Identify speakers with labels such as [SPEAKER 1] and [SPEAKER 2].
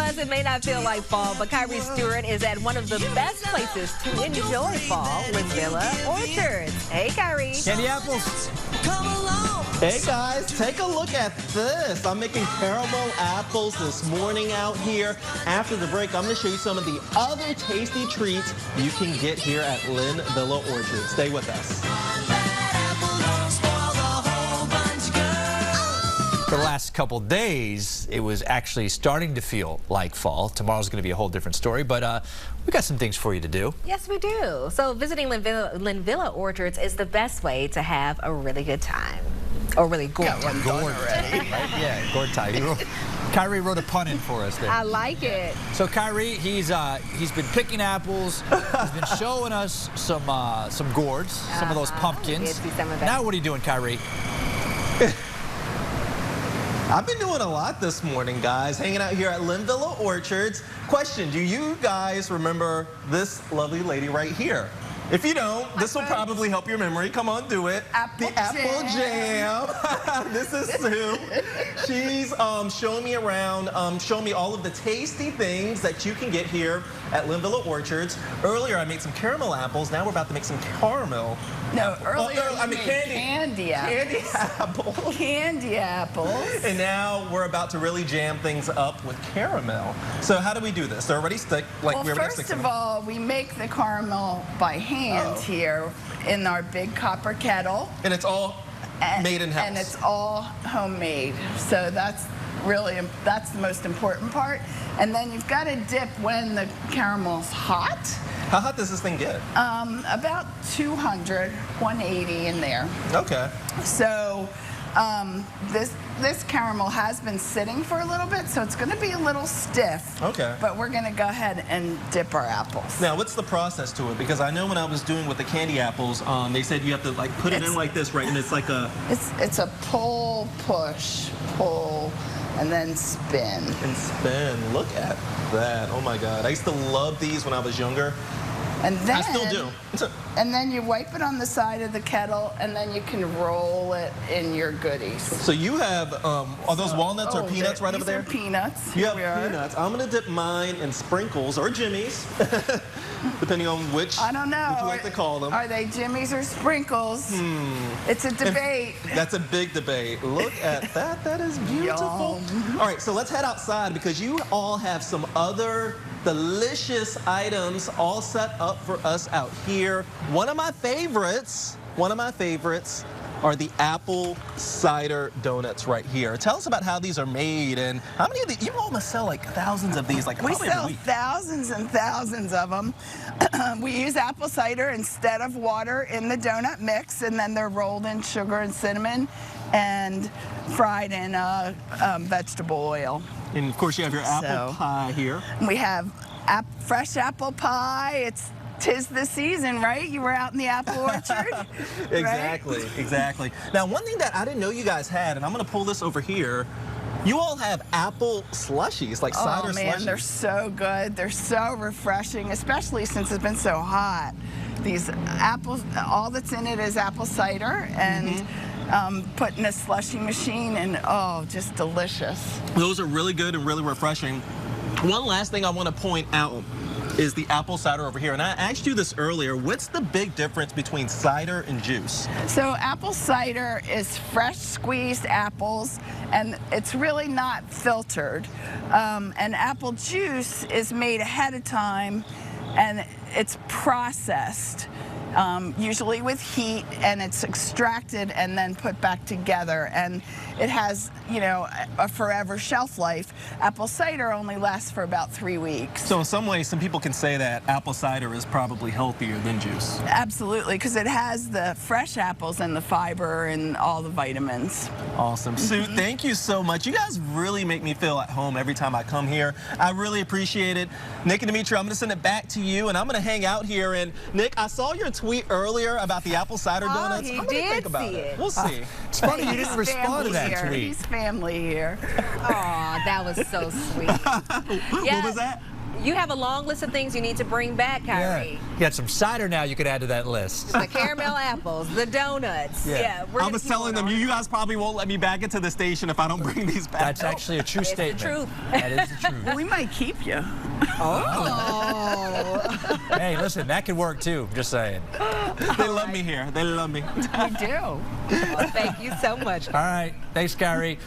[SPEAKER 1] us, it may not feel like fall, but Kyrie Stewart is at one of the best places to enjoy fall, Linvilla Orchards. Hey, Kyrie.
[SPEAKER 2] Candy apples.
[SPEAKER 3] Come along.
[SPEAKER 4] Hey guys, take a look at this. I'm making caramel apples this morning out here. After the break, I'm going to show you some of the other tasty treats you can get here at Linvilla Orchards. Stay with us.
[SPEAKER 2] For the last couple days, it was actually starting to feel like fall. Tomorrow's going to be a whole different story, but we got some things for you to do.
[SPEAKER 1] Yes, we do. So visiting Linvilla Orchards is the best way to have a really good time. Or really gourd.
[SPEAKER 2] Gourd time, right? Yeah, gourd time. Kyrie wrote a pun in for us there.
[SPEAKER 1] I like it.
[SPEAKER 2] So Kyrie, he's been picking apples. He's been showing us some gourds, some of those pumpkins.
[SPEAKER 1] I did see some of that.
[SPEAKER 2] Now what are you doing, Kyrie?
[SPEAKER 4] I've been doing a lot this morning, guys, hanging out here at Linvilla Orchards. Question, do you guys remember this lovely lady right here? If you don't, this will probably help your memory. Come on, do it.
[SPEAKER 3] Apple
[SPEAKER 4] jam. This is Sue. She's showing me around, showing me all of the tasty things that you can get here at Linvilla Orchards. Earlier, I made some caramel apples. Now we're about to make some caramel.
[SPEAKER 3] No, earlier
[SPEAKER 4] candy apples.
[SPEAKER 3] Candy apples.
[SPEAKER 4] And now we're about to really jam things up with caramel. So how do we do this? They're already stick,
[SPEAKER 3] Well, first of all, we make the caramel by hand here in our big copper kettle.
[SPEAKER 4] And it's all made in house.
[SPEAKER 3] And it's all homemade. So that's the most important part. And then you've got to dip when the caramel's hot.
[SPEAKER 4] How hot does this thing get?
[SPEAKER 3] About 200, 180 in there.
[SPEAKER 4] Okay.
[SPEAKER 3] So this caramel has been sitting for a little bit, so it's going to be a little stiff.
[SPEAKER 4] Okay.
[SPEAKER 3] But we're going to go ahead and dip our apples.
[SPEAKER 4] Now, what's the process to it? Because I know when I was doing with the candy apples, they said you have to like put it in like this, right? And it's like a...
[SPEAKER 3] It's a pull, push, pull, and then spin.
[SPEAKER 4] And spin. Look at that. Oh my God. I used to love these when I was younger.
[SPEAKER 3] And then,
[SPEAKER 4] I still do.
[SPEAKER 3] And then you wipe it on the side of the kettle, and then you can roll it in your goodies.
[SPEAKER 4] So you have, are those walnuts or peanuts right over there?
[SPEAKER 3] These are peanuts.
[SPEAKER 4] You have peanuts. I'm going to dip mine in sprinkles or jimmies, depending on which
[SPEAKER 3] I don't know.
[SPEAKER 4] Which you like to call them.
[SPEAKER 3] Are they jimmies or sprinkles? It's a debate.
[SPEAKER 4] That's a big debate. Look at that. That is beautiful.
[SPEAKER 3] Yum.
[SPEAKER 4] All right, so let's head outside because you all have some other delicious items all set up for us out here. One of my favorites are the apple cider donuts right here. Tell us about how these are made and how many of these, you all must sell like thousands of these, like
[SPEAKER 3] we
[SPEAKER 4] probably every
[SPEAKER 3] sell
[SPEAKER 4] week.
[SPEAKER 3] thousands and thousands of them. We use apple cider instead of water in the donut mix, and then they're rolled in sugar and cinnamon and fried in vegetable oil.
[SPEAKER 4] And of course you have your apple pie here.
[SPEAKER 3] We have fresh apple pie. Tis the season, right? You were out in the apple orchard.
[SPEAKER 4] Exactly,
[SPEAKER 3] right?
[SPEAKER 4] Exactly. Now, one thing that I didn't know you guys had, and I'm going to pull this over here, you all have apple slushies, like cider slushies.
[SPEAKER 3] Oh man, they're so good. They're so refreshing, especially since it's been so hot. These apples, all that's in it is apple cider and put in a slushie machine, and oh, just delicious.
[SPEAKER 4] Those are really good and really refreshing. One last thing I want to point out is the apple cider over here. And I asked you this earlier, what's the big difference between cider and juice?
[SPEAKER 3] So apple cider is fresh squeezed apples, and it's really not filtered. And apple juice is made ahead of time, and it's processed. Usually with heat, and it's extracted and then put back together, and it has, you know, a forever shelf life. Apple cider only lasts for about 3 weeks.
[SPEAKER 4] So in some ways, some people can say that apple cider is probably healthier than juice.
[SPEAKER 3] Absolutely, because it has the fresh apples and the fiber and all the vitamins.
[SPEAKER 4] Awesome. Sue, thank you so much. You guys really make me feel at home every time I come here. I really appreciate it. Nick and Dimitri, I'm going to send it back to you, and I'm going to hang out here. And Nick, I saw your tweet earlier about the apple cider donuts.
[SPEAKER 1] He
[SPEAKER 4] I'm gonna
[SPEAKER 1] did
[SPEAKER 4] think about
[SPEAKER 1] see it.
[SPEAKER 4] We'll see.
[SPEAKER 2] It's funny you didn't respond to that tweet.
[SPEAKER 3] He's family here.
[SPEAKER 1] Aw, that was so sweet.
[SPEAKER 4] What was that?
[SPEAKER 1] you have a long list of things you need to bring back, Kyrie.
[SPEAKER 2] You got some cider now you could add to that list.
[SPEAKER 1] The caramel apples, the donuts.
[SPEAKER 2] Yeah.
[SPEAKER 4] I was telling them, you guys probably won't let me back into the station if I don't bring these back.
[SPEAKER 2] That's actually a true statement.
[SPEAKER 1] It's the truth.
[SPEAKER 2] That is the truth.
[SPEAKER 3] We might keep you.
[SPEAKER 1] Oh.
[SPEAKER 2] Hey, listen, that could work too. Just saying.
[SPEAKER 4] They love me here. They love me.
[SPEAKER 3] We do.
[SPEAKER 1] Well, thank you so much.
[SPEAKER 2] All right. Thanks, Kyrie.